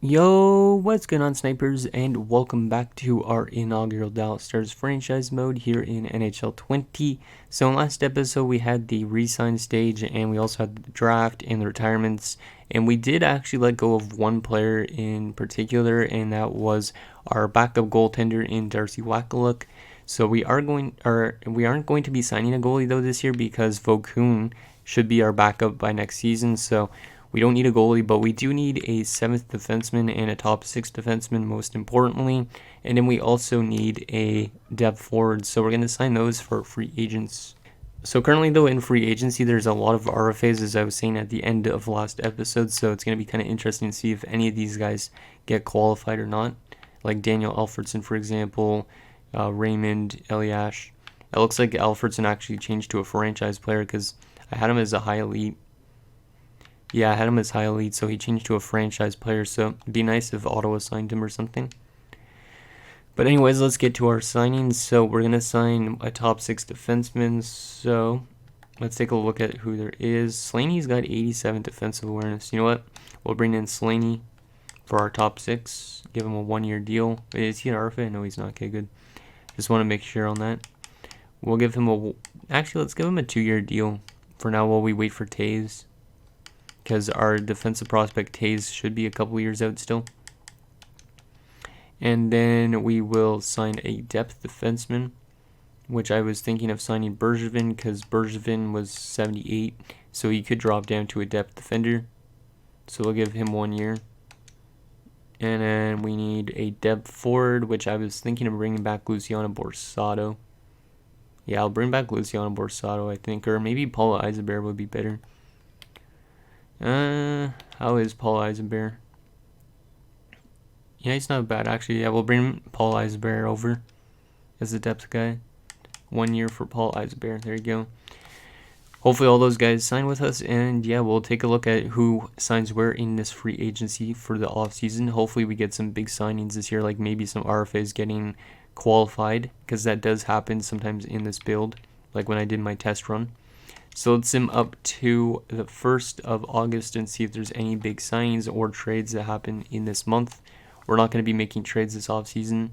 Yo, what's going on, snipers, and welcome back to our inaugural Dallas Stars franchise mode here in NHL 20. So in last episode we had the re-sign stage, and we also had the draft and the retirements, and we did actually let go of one player in particular, and that was our backup goaltender in Darcy Wakaluk. So we aren't going to be signing a goalie though this year, because Vokun should be our backup by next season. So we don't need a goalie, but we do need a 7th defenseman and a top 6 defenseman, most importantly. And then we also need a depth forward, so we're going to sign those for free agents. So currently, though, in free agency, there's a lot of RFAs, as I was saying at the end of last episode, so it's going to be kind of interesting to see if any of these guys get qualified or not. Like Daniel Alfredson, for example, Raymond Eliash. It looks like Alfredson actually changed to a franchise player because I had him as a high elite. Yeah, I had him as high elite, so he changed to a franchise player, so it'd be nice if Ottawa signed him or something. But anyways, let's get to our signings. So we're going to sign a top 6 defenseman, so let's take a look at who there is. Slaney's got 87 defensive awareness. You know what? We'll bring in Slaney for our top 6, give him a 1-year deal. Wait, is he an RFA? No, he's not. Okay, good. Just want to make sure on that. We'll give him actually, let's give him a 2-year deal for now while we wait for Taves, because our defensive prospect Taves should be a couple years out still. And then we will sign a depth defenseman, which I was thinking of signing Bergevin, because Bergevin was 78, so he could drop down to a depth defender. So we'll give him 1 year. And then we need a depth forward, which I was thinking of bringing back Luciano Borsato. Yeah, I'll bring back Luciano Borsato, I think, or maybe Paul Eisenberg would be better. How is Paul Eisenberg? Yeah, he's not bad, actually. Yeah, we'll bring Paul Eisenberg over as the depth guy. 1 year for Paul Eisenberg. There you go. Hopefully all those guys sign with us, and yeah, we'll take a look at who signs where in this free agency for the offseason. Hopefully we get some big signings this year, like maybe some RFAs getting qualified, because that does happen sometimes in this build, like when I did my test run. So let's sim up to the 1st of August and see if there's any big signings or trades that happen in this month. We're not going to be making trades this offseason.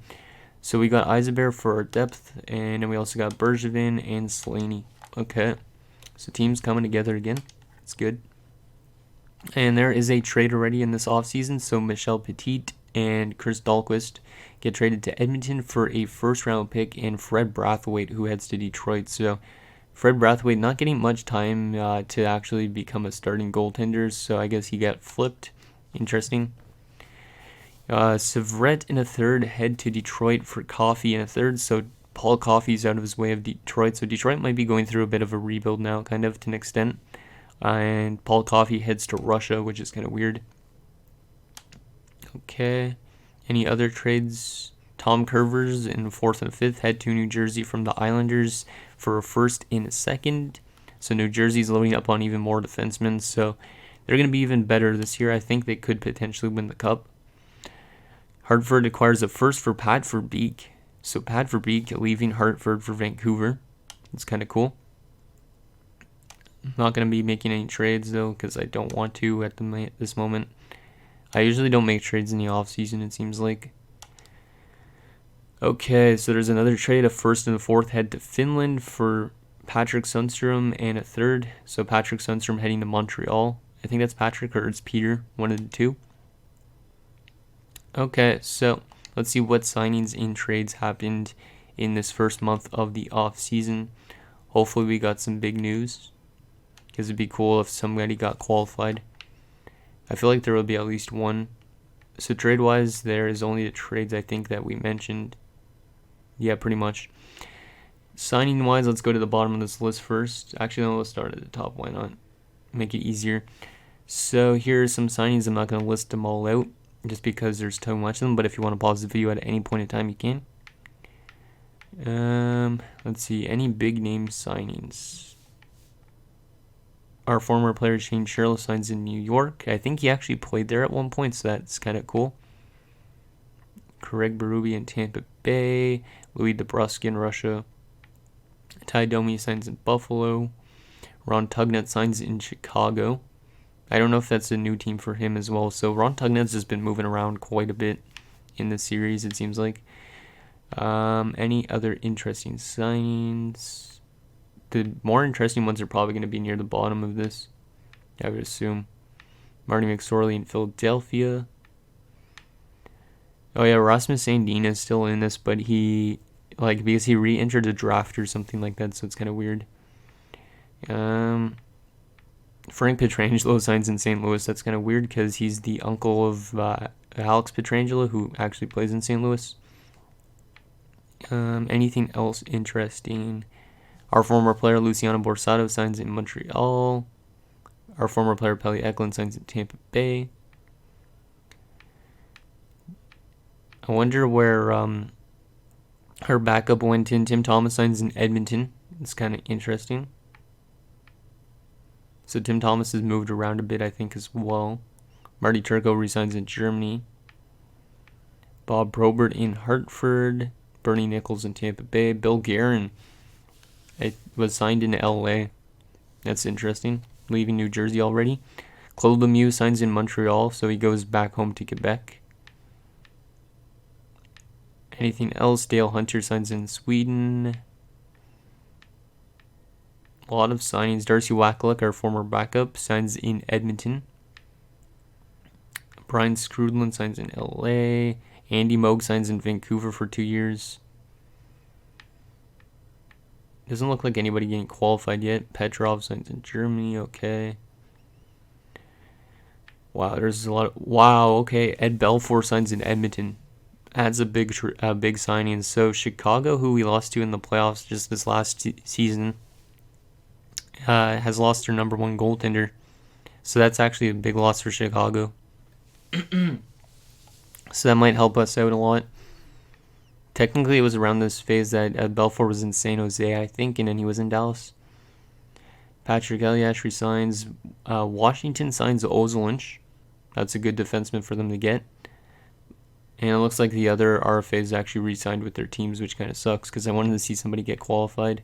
So we got Eisenberg for our depth, and then we also got Bergevin and Slaney. Okay, so teams coming together again. It's good. And there is a trade already in this offseason. So Michel Petit and Chris Dahlquist get traded to Edmonton for a 1st-round pick and Fred Brathwaite, who heads to Detroit. So Fred Brathwaite not getting much time to actually become a starting goaltender, so I guess he got flipped. Interesting. Savret in a 3rd head to Detroit for Coffey in a 3rd, so Paul Coffey's out of his way of Detroit, so Detroit might be going through a bit of a rebuild now, kind of, to an extent. And Paul Coffey heads to Russia, which is kind of weird. Okay, any other trades? Tom Curvers in 4th and 5th head to New Jersey from the Islanders for a 1st and a 2nd. So New Jersey's loading up on even more defensemen, so they're going to be even better this year. I think they could potentially win the Cup. Hartford acquires a 1st for Pat Verbeek. So Pat Verbeek leaving Hartford for Vancouver. It's kind of cool. I'm not going to be making any trades, though, because I don't want to at this moment. I usually don't make trades in the offseason, it seems like. Okay, so there's another trade, a 1st and a 4th head to Finland for Patrick Sundstrom and a 3rd. So Patrick Sundstrom heading to Montreal. I think that's Patrick, or it's Peter, one of the two. Okay, so let's see what signings and trades happened in this 1st month of the off season. Hopefully we got some big news, because it'd be cool if somebody got qualified. I feel like there will be at least one. So trade-wise, there is only the trades I think that we mentioned. Yeah, pretty much. Signing-wise, let's go to the bottom of this list first. Actually, no, let's start at the top. Why not? Make it easier. So here are some signings. I'm not going to list them all out, just because there's too much of them, but if you want to pause the video at any point in time, you can. Let's see, any big name signings. Our former player Shane Sherrill signs in New York. I think he actually played there at one point, so that's kind of cool. Craig Berube in Tampa Bay. Louis Dabrowski in Russia. Ty Domi signs in Buffalo. Ron Tugnutt signs in Chicago. I don't know if that's a new team for him as well. So Ron Tugnet's has been moving around quite a bit in this series, it seems like. Any other interesting signings? The more interesting ones are probably going to be near the bottom of this, I would assume. Marty McSorley in Philadelphia. Oh yeah, Rasmus Sandin is still in this, but he, because he re-entered the draft or something like that, so it's kind of weird. Frank Pietrangelo signs in St. Louis. That's kind of weird because he's the uncle of Alex Pietrangelo, who actually plays in St. Louis. Anything else interesting? Our former player Luciano Borsato signs in Montreal. Our former player Pelle Eklund signs in Tampa Bay. I wonder where her backup went in. Tim Thomas signs in Edmonton. It's kind of interesting. So Tim Thomas has moved around a bit, I think, as well. Marty Turco resigns in Germany. Bob Probert in Hartford. Bernie Nichols in Tampa Bay. Bill Guerin was signed in LA. That's interesting. Leaving New Jersey already. Claude Lemieux signs in Montreal, so he goes back home to Quebec. Anything else? Dale Hunter signs in Sweden. A lot of signings. Darcy Wackluck, our former backup, signs in Edmonton. Brian Scrudlin signs in LA. Andy Moog signs in Vancouver for 2 years. Doesn't look like anybody getting qualified yet. Petrov signs in Germany. Okay. Wow, there's a lot of... Wow, okay. Ed Belfour signs in Edmonton. That's a big signing. So Chicago, who we lost to in the playoffs just this last season, has lost their number one goaltender. So that's actually a big loss for Chicago. So that might help us out a lot. Technically, it was around this phase that Belfour was in San Jose, I think, and then he was in Dallas. Patrick Elias resigns. Washington signs Ozolinsh. That's a good defenseman for them to get. And it looks like the other RFAs actually re-signed with their teams, which kind of sucks because I wanted to see somebody get qualified.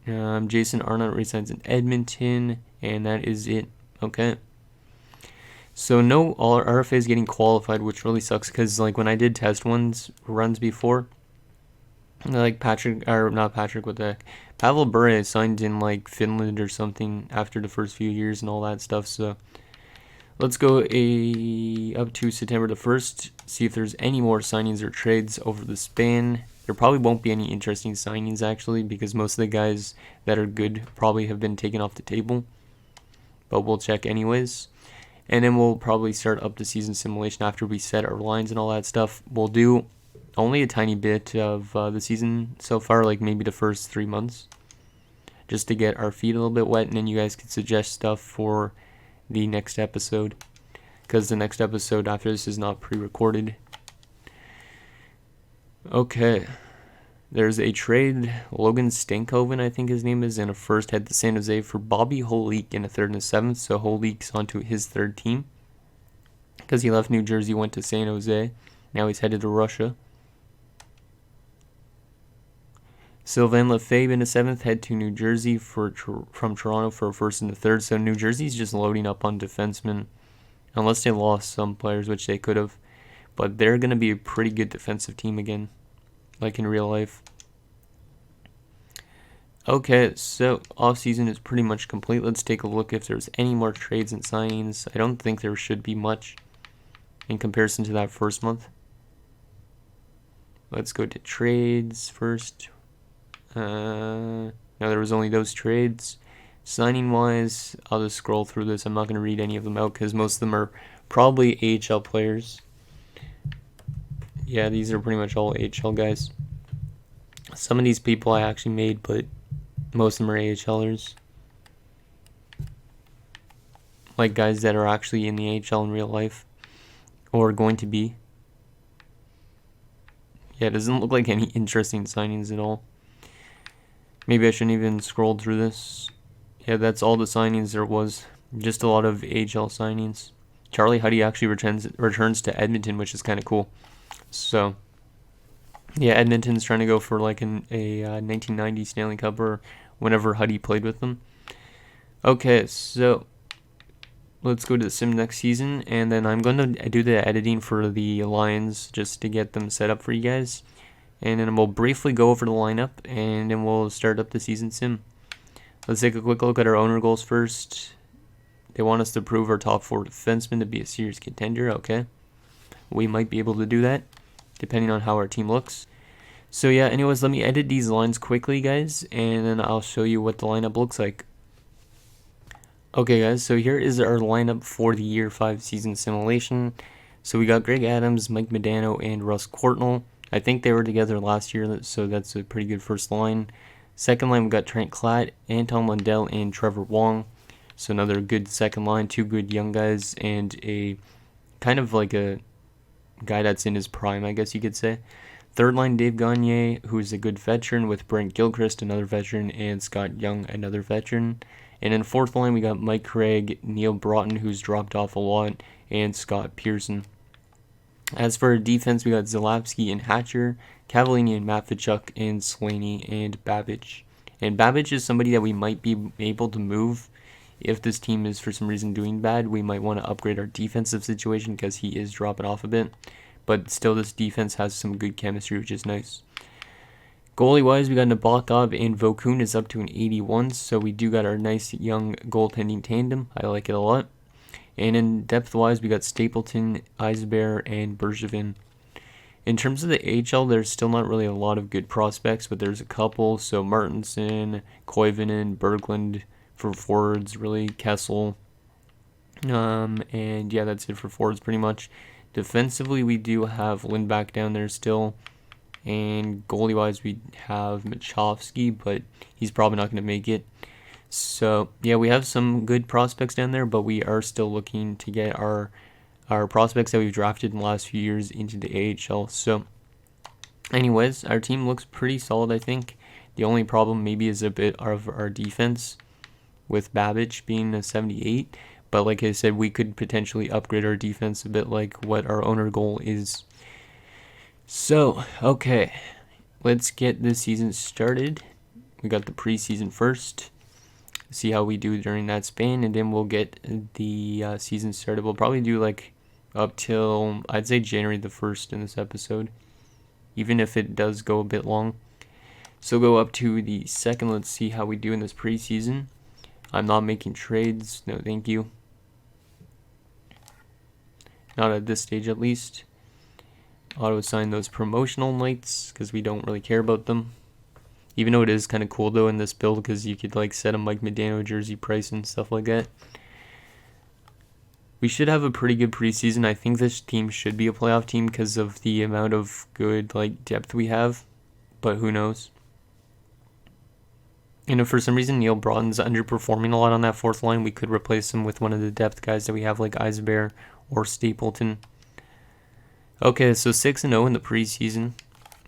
Jason Arnott resigns in Edmonton, and that is it. Okay. So no all RFAs getting qualified, which really sucks because when I did test runs before, Pavel Bure signed in Finland or something after the first few years and all that stuff. So let's go up to September the 1st, see if there's any more signings or trades over the span. There probably won't be any interesting signings, actually, because most of the guys that are good probably have been taken off the table. But we'll check anyways. And then we'll probably start up the season simulation after we set our lines and all that stuff. We'll do only a tiny bit of the season so far, maybe the first 3 months, just to get our feet a little bit wet, and then you guys can suggest stuff for the next episode, because the next episode after this is not pre-recorded. Okay, there's a trade. Logan Stankoven, I think his name is, and a first head to San Jose for Bobby Holik in a third and a seventh. So Holik's onto his third team because he left New Jersey, went to San Jose. Now he's headed to Russia. Sylvain Lefebvre in the seventh, head to New Jersey from Toronto for a first and a third. So New Jersey's just loading up on defensemen, unless they lost some players, which they could have. But they're going to be a pretty good defensive team again, like in real life. Okay, so offseason is pretty much complete. Let's take a look if there's any more trades and signings. I don't think there should be much in comparison to that first month. Let's go to trades first. No, there was only those trades. Signing wise, I'll just scroll through this. I'm not going to read any of them out because most of them are probably AHL players. Yeah, these are pretty much all AHL guys. Some of these people I actually made, but most of them are AHLers. Guys that are actually in the AHL in real life, or going to be. Yeah, it doesn't look like any interesting signings at all. Maybe I shouldn't even scroll through this. Yeah, that's all the signings there was. Just a lot of AHL signings. Charlie Huddy actually returns to Edmonton, which is kind of cool. So, yeah, Edmonton's trying to go for a 1990 Stanley Cup or whenever Huddy played with them. Okay, so let's go to the sim next season, and then I'm going to do the editing for the lines just to get them set up for you guys. And then we'll briefly go over the lineup, and then we'll start up the season sim. Let's take a quick look at our owner goals first. They want us to prove our top 4 defensemen to be a serious contender. Okay, we might be able to do that, depending on how our team looks. So yeah, anyways, let me edit these lines quickly, guys, and then I'll show you what the lineup looks like. Okay, guys, so here is our lineup for the Year 5 season simulation. So we got Greg Adams, Mike Modano, and Russ Courtnall. I think they were together last year, so that's a pretty good first line. Second line, we got Trent Klatt, Anton Lundell, and Trevor Wong. So another good second line, 2 good young guys, and a kind of like a guy that's in his prime, I guess you could say. Third line, Dave Gagne, who's a good veteran, with Brent Gilchrist, another veteran, and Scott Young, another veteran. And in fourth line, we got Mike Craig, Neil Broughton, who's dropped off a lot, and Scott Pearson. As for defense, we got Zalapsky and Hatcher, Cavallini and Matvichuk, and Slaney and Babbage. And Babbage is somebody that we might be able to move if this team is for some reason doing bad. We might want to upgrade our defensive situation because he is dropping off a bit. But still, this defense has some good chemistry, which is nice. Goalie-wise, we got Nabokov, and Vokun is up to an 81, so we do got our nice young goaltending tandem. I like it a lot. And in depth-wise, we got Stapleton, Eisbear, and Bergevin. In terms of the AHL, there's still not really a lot of good prospects, but there's a couple. So Martinson, Koivunen, Berglund for forwards, really, Kessel. And yeah, that's it for forwards pretty much. Defensively, we do have Lindback down there still. And goalie-wise, we have Michovsky, but he's probably not going to make it. So, yeah, we have some good prospects down there, but we are still looking to get our prospects that we've drafted in the last few years into the AHL. So, anyways, our team looks pretty solid, I think. The only problem maybe is a bit of our defense, with Babbage being a 78. But like I said, we could potentially upgrade our defense a bit like what our owner goal is. So, okay, let's get this season started. We got the preseason first. See how we do during that span, and then we'll get the season started. We'll probably do like up till, I'd say, January the 1st in this episode, even if it does go a bit long. So go up to the 2nd. Let's see how we do in this preseason. I'm not making trades. No, thank you. Not at this stage, at least. Auto-assign those promotional nights because we don't really care about them. Even though it is kind of cool, though, in this build because you could like set a Mike Modano jersey price and stuff like that. We should have a pretty good preseason. I think this team should be a playoff team because of the amount of good like depth we have. But who knows? And if for some reason Neil Broughton's underperforming a lot on that 4th line, we could replace him with one of the depth guys that we have like Eisbear or Stapleton. Okay, so 6-0 in the preseason.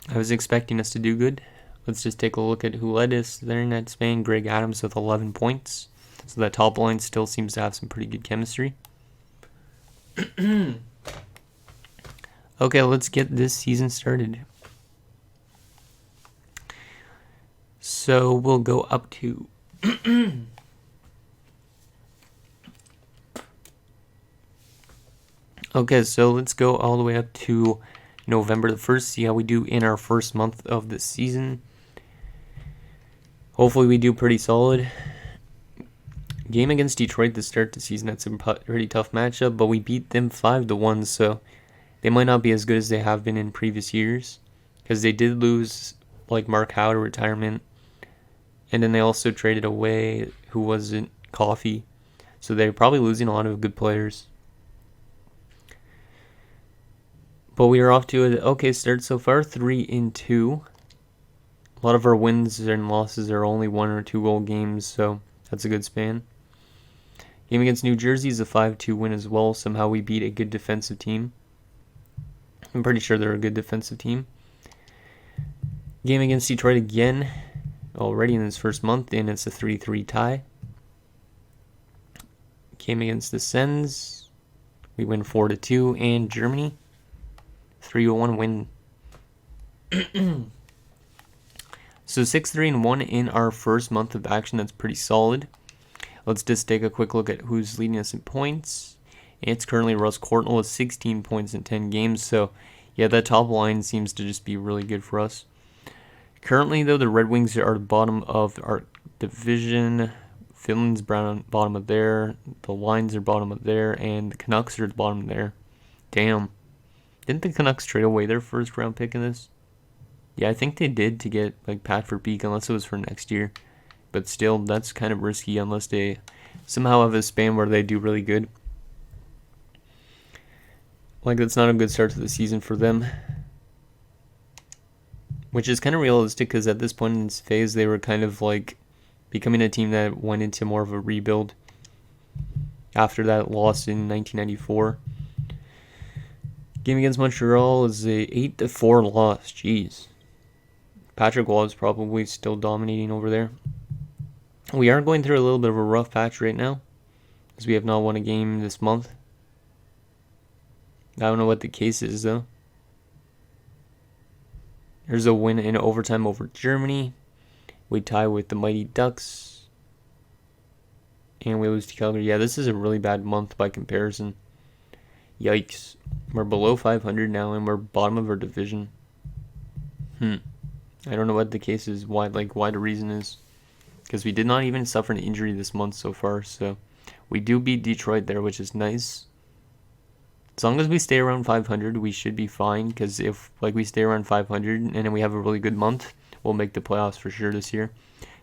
I was expecting us to do good. Let's just take a look at who led us there in that span. Greg Adams with 11 points. So that top line still seems to have some pretty good chemistry. Okay, let's get this season started. So we'll go up to... Okay, so let's go all the way up to November the 1st, see how we do in our first month of the season. Hopefully we do pretty solid. Game against Detroit to start the season, that's a pretty tough matchup, but we beat them 5-1, so they might not be as good as they have been in previous years, because they did lose like Mark Howe to retirement, and then they also traded away who wasn't Coffee, so they're probably losing a lot of good players. But we are off to an okay start so far, 3-2. A lot of our wins and losses are only 1 or 2 goal games, so that's a good span. Game against New Jersey is a 5-2 win as well. Somehow we beat a good defensive team. I'm pretty sure they're a good defensive team. Game against Detroit again, already in this first month, and it's a 3-3 tie. Game against the Sens, we win 4-2, and Germany, 3-1 win. So 6-3-1 in our first month of action. That's pretty solid. Let's just take a quick look at who's leading us in points. It's currently Russ Courtnall with 16 points in 10 games. So, yeah, that top line seems to just be really good for us. Currently, though, the Red Wings are the bottom of our division. Finland's bottom of there. The Lions are bottom of there. And the Canucks are at the bottom there. Damn. Didn't the Canucks trade away their first round pick in this? Yeah, I think they did to get like Pat for Peak, unless it was for next year. But still, that's kind of risky unless they somehow have a span where they do really good. Like, that's not a good start to the season for them. Which is kind of realistic because at this point in this phase, they were kind of like becoming a team that went into more of a rebuild after that loss in 1994. Game against Montreal is a 8-4 loss. Jeez. Patrick Waugh is probably still dominating over there. We are going through a little bit of a rough patch right now, as we have not won a game this month. I don't know what the case is, though. There's a win in overtime over Germany. We tie with the Mighty Ducks. And we lose to Calgary. Yeah, this is a really bad month by comparison. Yikes. We're below 500 now, and we're bottom of our division. I don't know what the case is, why the reason is. Because we did not even suffer an injury this month so far, so we do beat Detroit there, which is nice. As long as we stay around 500, we should be fine, because if we stay around 500 and then we have a really good month, we'll make the playoffs for sure this year.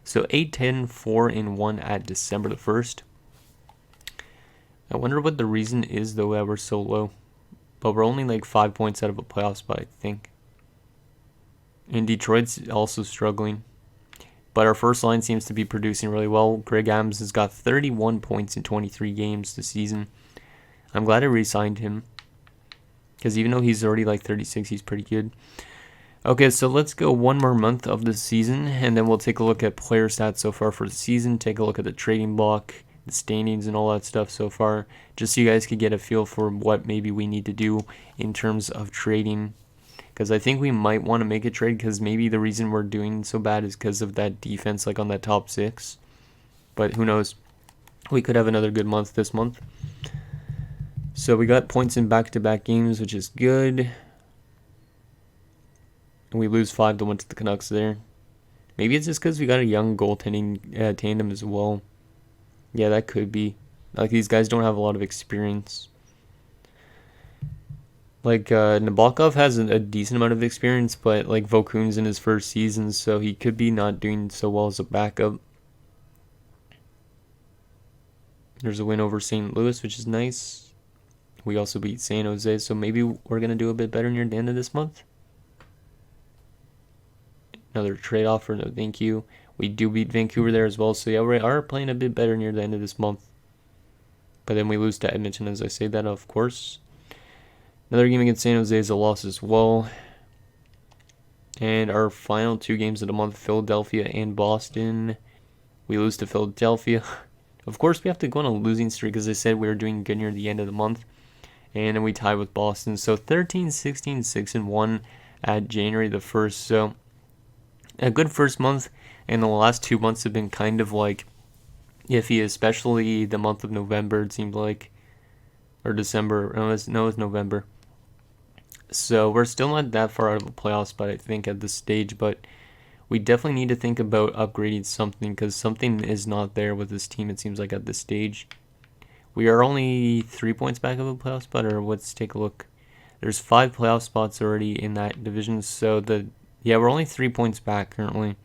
So 8-10, 4-1 at December the 1st. I wonder what the reason is, though, that we're so low. But we're only 5 points out of a playoff spot, I think. And Detroit's also struggling. But our first line seems to be producing really well. Greg Adams has got 31 points in 23 games this season. I'm glad I re-signed him. Because even though he's already 36, he's pretty good. Okay, so let's go one more month of the season. And then we'll take a look at player stats so far for the season. Take a look at the trading block, the standings, and all that stuff so far. Just so you guys could get a feel for what maybe we need to do in terms of trading. Because I think we might want to make a trade, because maybe the reason we're doing so bad is because of that defense on that top 6. But who knows? We could have another good month this month. So we got points in back-to-back games, which is good. And we lose 5-1 to the Canucks there. Maybe it's just because we got a young goaltending tandem as well. Yeah, that could be. These guys don't have a lot of experience. Nabokov has a decent amount of experience, but Vokun's in his first season, so he could be not doing so well as a backup. There's a win over St. Louis, which is nice. We also beat San Jose, so maybe we're going to do a bit better near the end of this month. Another trade offer, no thank you. We do beat Vancouver there as well, so yeah, we are playing a bit better near the end of this month. But then we lose to Edmonton, as I say that, of course. Another game against San Jose is a loss as well. And our final 2 games of the month, Philadelphia and Boston. We lose to Philadelphia. Of course, we have to go on a losing streak, as I said, we were doing good near the end of the month. And then we tie with Boston. So 13, 16, 6-1 at January the 1st. So a good first month. And the last 2 months have been kind of iffy, especially the month of November, it seemed like. Or December. No, it was November. So we're still not that far out of the playoffs, but I think at this stage. But we definitely need to think about upgrading something, because something is not there with this team, it seems like, at this stage. We are only 3 points back of a playoff spot, or let's take a look. There's 5 playoff spots already in that division, so we're only 3 points back currently.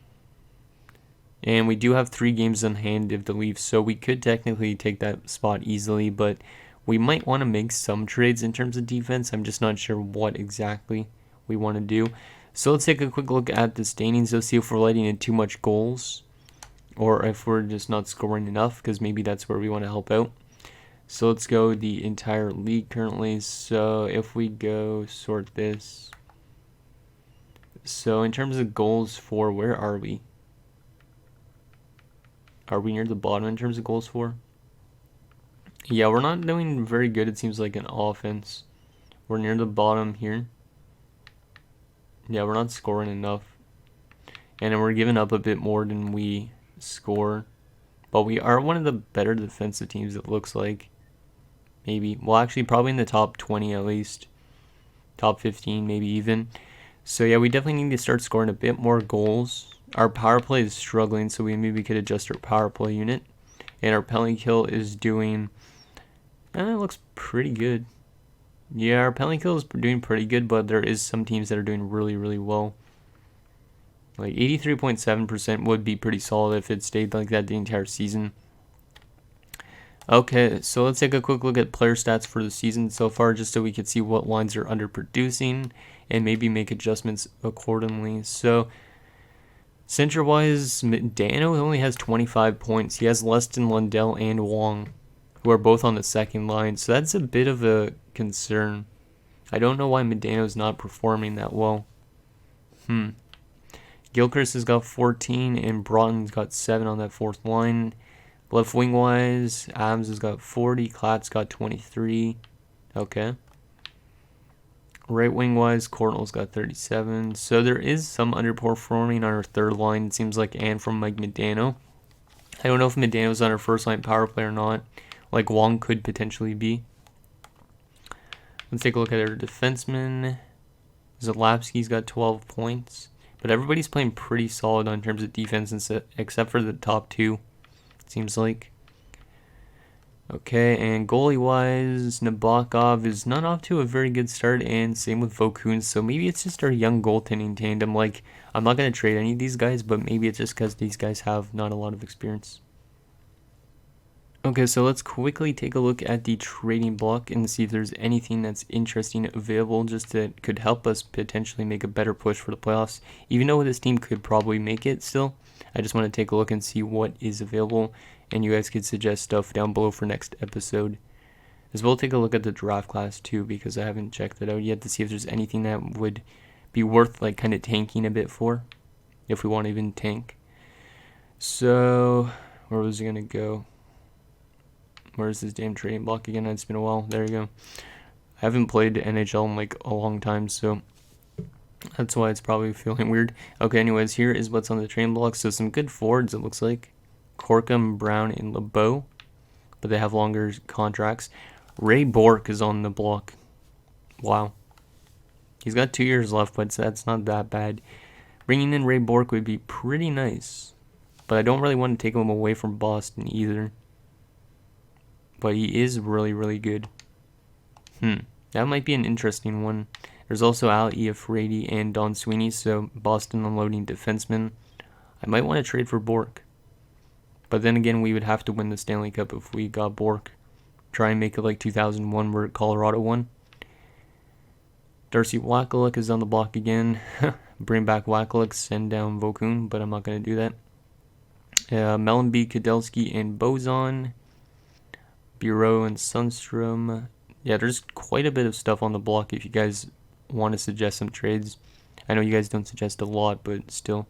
And we do have 3 games on hand of the Leafs, so we could technically take that spot easily, but we might want to make some trades in terms of defense. I'm just not sure what exactly we want to do. So let's take a quick look at the standings. Let's see if we're letting in too much goals, or if we're just not scoring enough, because maybe that's where we want to help out. So let's go the entire league currently. So if we go sort this. So in terms of goals for, where are we? Are we near the bottom in terms of goals for? Yeah, we're not doing very good, it seems like, in offense. We're near the bottom here. Yeah, we're not scoring enough. And then we're giving up a bit more than we score. But we are one of the better defensive teams, it looks like. Maybe. Well, actually, probably in the top 20 at least. Top 15, maybe even. So, yeah, we definitely need to start scoring a bit more goals. Our power play is struggling, so we maybe could adjust our power play unit. And our penalty kill is doing... it looks pretty good. Yeah, our penalty kill is doing pretty good, but there is some teams that are doing really, really well. Like 83.7% would be pretty solid if it stayed like that the entire season. Okay, so let's take a quick look at player stats for the season so far, just so we can see what lines are underproducing and maybe make adjustments accordingly. So, center-wise, Dano only has 25 points. He has less than Lundell and Wong, who are both on the second line. So that's a bit of a concern. I don't know why Medano's not performing that well. Gilchrist has got 14 and Broughton's got 7 on that fourth line. Left wing wise, Adams has got 40, Klatt's got 23. Okay. Right wing wise, Courtnall's got 37. So there is some underperforming on our third line, it seems like, and from Mike Medano. I don't know if Medano's on our first line power play or not. Like Wong could potentially be. Let's take a look at our defensemen. Zalapski's got 12 points. But everybody's playing pretty solid in terms of defense, except for the top two, it seems like. Okay, and goalie-wise, Nabokov is not off to a very good start, and same with Vokun, so maybe it's just our young goaltending tandem. Like, I'm not going to trade any of these guys, but maybe it's just because these guys have not a lot of experience. Okay, so let's quickly take a look at the trading block and see if there's anything that's interesting available just that could help us potentially make a better push for the playoffs. Even though this team could probably make it still, I just want to take a look and see what is available, and you guys could suggest stuff down below for next episode. As well, take a look at the draft class too, because I haven't checked it out yet to see if there's anything that would be worth like kind of tanking a bit for, if we want to even tank. So, where was it going to go? Where's this damn trading block again? It's been a while. There you go. I haven't played NHL in like a long time, so that's why it's probably feeling weird. Okay, anyways, here is what's on the trading block. So some good forwards, it looks like. Corkum, Brown, and LeBeau, but they have longer contracts. Ray Bourque is on the block. Wow. He's got 2 years left, but that's not that bad. Bringing in Ray Bourque would be pretty nice, but I don't really want to take him away from Boston either. But he is really, really good. That might be an interesting one. There's also Al Iafrate and Don Sweeney, so Boston unloading defensemen. I might want to trade for Bourque. But then again, we would have to win the Stanley Cup if we got Bourque. Try and make it like 2001 where Colorado won. Darcy Wakaluk is on the block again. Bring back Wakaluk, send down Vokun, but I'm not going to do that. Mellenby, Kudelski, and Bozon. Bureau and Sundstrom. Yeah, there's quite a bit of stuff on the block if you guys want to suggest some trades. I know you guys don't suggest a lot, but still.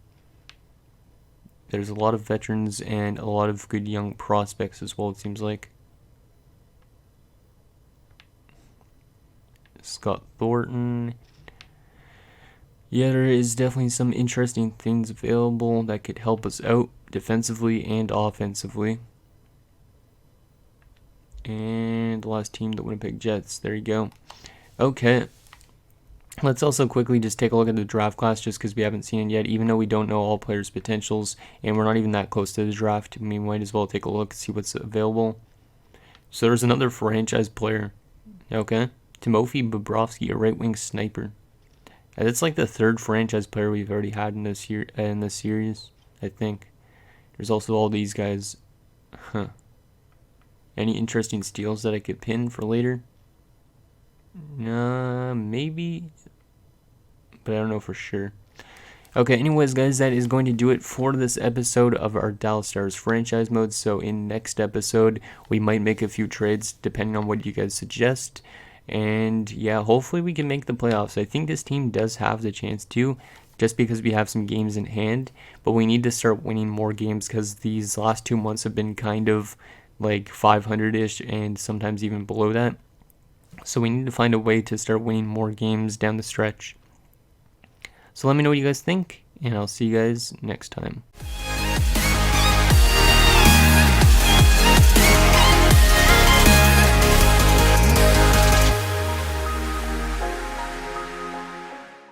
There's a lot of veterans and a lot of good young prospects as well, it seems like. Scott Thornton. Yeah, there is definitely some interesting things available that could help us out defensively and offensively. And the last team, the Winnipeg Jets. There you go. Okay. Let's also quickly just take a look at the draft class just because we haven't seen it yet. Even though we don't know all players' potentials and we're not even that close to the draft, we might as well take a look and see what's available. So there's another franchise player. Okay. Timofey Bobrovsky, a right-wing sniper. And that's like the third franchise player we've already had in this series, I think. There's also all these guys. Any interesting steals that I could pin for later? Maybe, but I don't know for sure. Okay, anyways, guys, that is going to do it for this episode of our Dallas Stars franchise mode. So in next episode, we might make a few trades depending on what you guys suggest. And yeah, hopefully we can make the playoffs. I think this team does have the chance to, just because we have some games in hand. But we need to start winning more games because these last 2 months have been kind of like 500-ish and sometimes even below that. So we need to find a way to start winning more games down the stretch. So let me know what you guys think, and I'll see you guys next time.